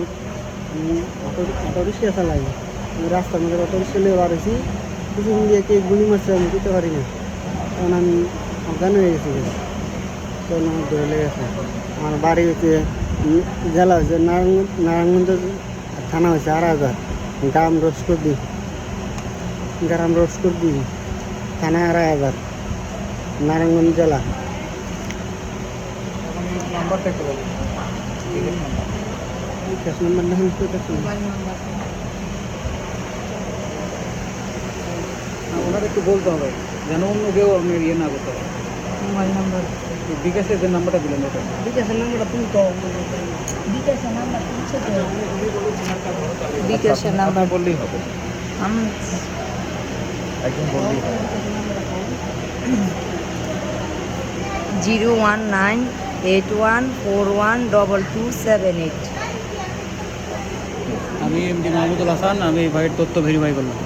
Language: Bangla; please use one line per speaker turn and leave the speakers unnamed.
ওষুধ আমি অটো রিক্সা চালাই। আমি রাস্তার মধ্যে অটো রিক্সা নিয়ে বার হয়েছি, কিছুদিন দিয়ে কে গুলি মারছে আমি দিতে পারি না, কারণ আমি অজ্ঞান হয়ে গেছি। তখন আমার ধরে লেগেছে। আমার বাড়ি হচ্ছে জেলা হচ্ছে নারায়ণগঞ্জ, থানা হচ্ছে 8,000, গ্রাম রসকর্দি, থানা 8,000, নারায়ণগঞ্জ জেলা।
নাম্বারটা একটু বলুন, নাম্বার।
ক্যাশ নাম্বার না
ওনার একটু বলতে হবে যেন অন্য কেউ আপনি ইয়ে না করতে পারে।
মোবাইল নাম্বার,
বিকাশের যে নাম্বারটা দিলেন ওটা
বিকাশের নাম্বারটা তুমি তো
বিকাশের নাম্বার তুলছে তো। বিকাশের নাম্বার
বললেই হবে,
আমি
একদম বললেই হবে।
01981412278।
আমি এমডি মাহমুদুল হাসান, আমি এই ভাইয়ের তথ্য ভেরিফাই করলাম।